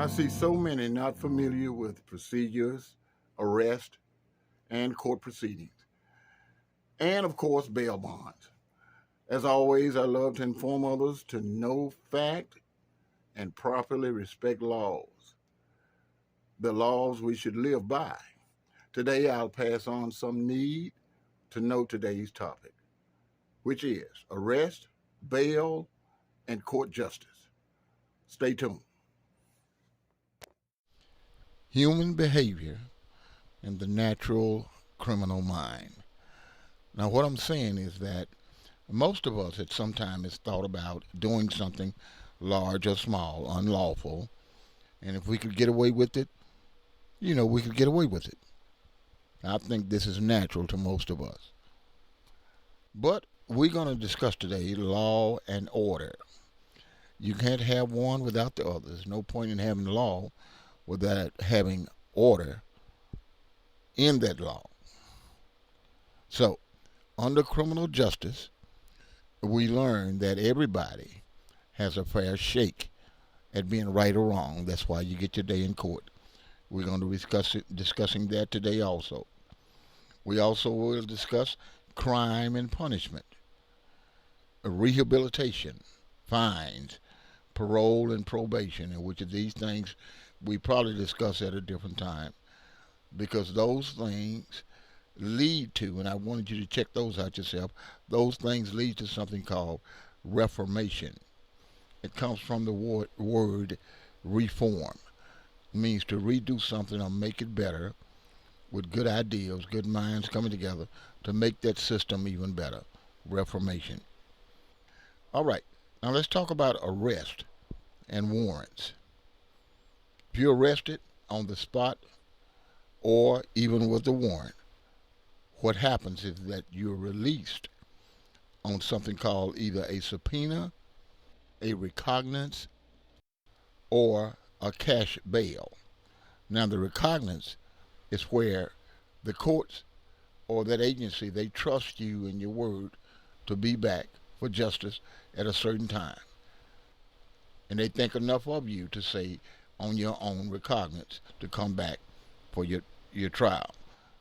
I see so many not familiar with procedures, arrest, and court proceedings, and of course, bail bonds. As always, I love to inform others to know fact and properly respect laws, the laws we should live by. Today, I'll pass on some need to know today's topic, which is arrest, bail, and court justice. Stay tuned. Human behavior and the natural criminal mind. Now, what I'm saying is that most of us at some time has thought about doing something large or small, unlawful, and if we could get away with it, we could get away with it. I think this is natural to most of us. But we're going to discuss today law and order. You can't have one without the other. There's no point in having law without having order in that law. So, under criminal justice, we learn that everybody has a fair shake at being right or wrong. That's why you get your day in court. We're going to be discussing that today also. We also will discuss crime and punishment, rehabilitation, fines, parole and probation, and which of these things we probably discuss at a different time because those things lead to, and I wanted you to check those out yourself, those things lead to something called reformation. It comes from the word reform. It means to redo something or make it better with good ideas, good minds coming together to make that system even better. Reformation. All right, now let's talk about arrest and warrants. If you're arrested on the spot or even with a warrant, what happens is that you're released on something called either a subpoena, a recognizance, or a cash bail. Now, the recognizance is where the courts or that agency, they trust you and your word to be back for justice at a certain time. And they think enough of you to say on your own recognizance to come back for your trial.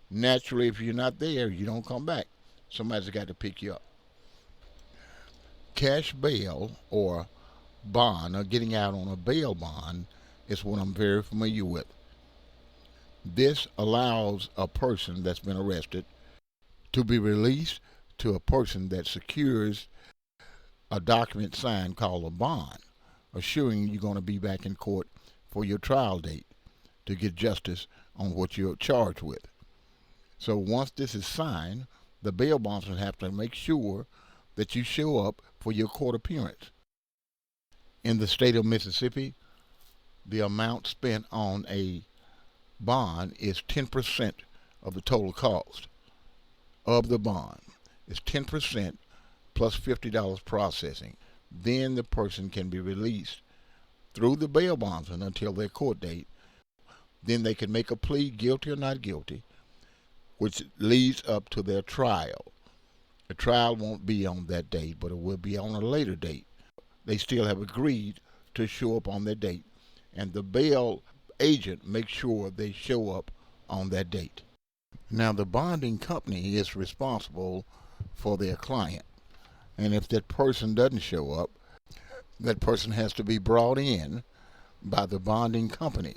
Naturally, if you're not there, you don't come back. Somebody's got to pick you up. Cash bail or bond or getting out on a bail bond is what I'm very familiar with. This allows a person that's been arrested to be released to a person that secures a document signed called a bond, assuring you're going to be back in court for your trial date to get justice on what you're charged with. So once this is signed, the bail bondsman have to make sure that you show up for your court appearance. In the state of Mississippi, the amount spent on a bond is 10% of the total cost of the bond. It's 10% plus $50 processing. Then the person can be released through the bail bondsman until their court date. Then they can make a plea, guilty or not guilty, which leads up to their trial. The trial won't be on that date, but it will be on a later date. They still have agreed to show up on that date, and the bail agent makes sure they show up on that date. Now, the bonding company is responsible for their client, and if that person doesn't show up, that person has to be brought in by the bonding company,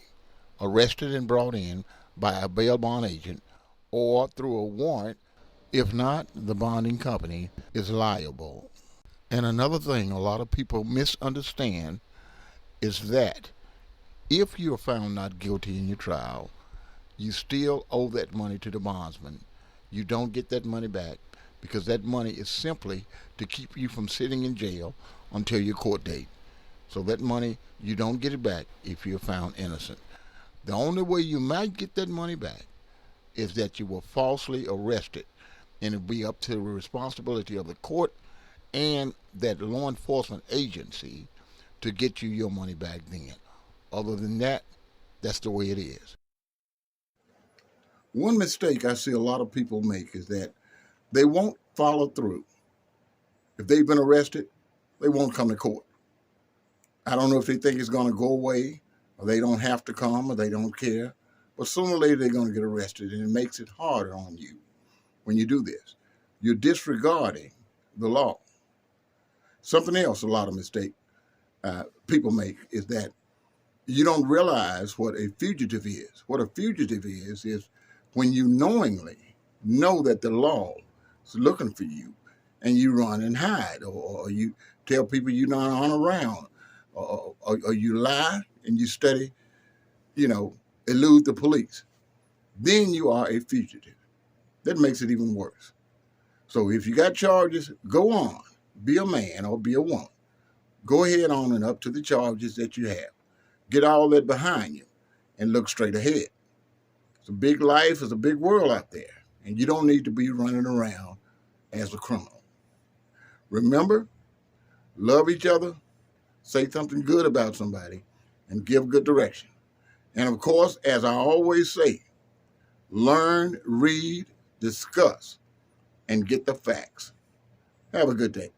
arrested and brought in by a bail bond agent or through a warrant. If not, the bonding company is liable. And another thing a lot of people misunderstand is that if you are found not guilty in your trial, you still owe that money to the bondsman. You don't get that money back because that money is simply to keep you from sitting in jail until your court date. So that money, you don't get it back if you're found innocent. The only way you might get that money back is that you were falsely arrested, and it'll be up to the responsibility of the court and that law enforcement agency to get you your money back then. Other than that, that's the way it is. One mistake I see a lot of people make is that they won't follow through. If they've been arrested, they won't come to court. I don't know if they think it's going to go away or they don't have to come, or they don't care. But sooner or later, they're going to get arrested, and it makes it harder on you when you do this. You're disregarding the law. Something else, a lot of mistake people make is that you don't realize what a fugitive is. What a fugitive is when you knowingly know that the law is looking for you, and you run and hide, or you tell people you're not on around, or you lie and you study, elude the police. Then you are a fugitive. That makes it even worse. So if you got charges, go on. Be a man or be a woman. Go ahead on and up to the charges that you have. Get all that behind you and look straight ahead. It's a big life, it's a big world out there, and you don't need to be running around as a criminal. Remember, love each other, say something good about somebody, and give good direction. And of course, as I always say, learn, read, discuss, and get the facts. Have a good day.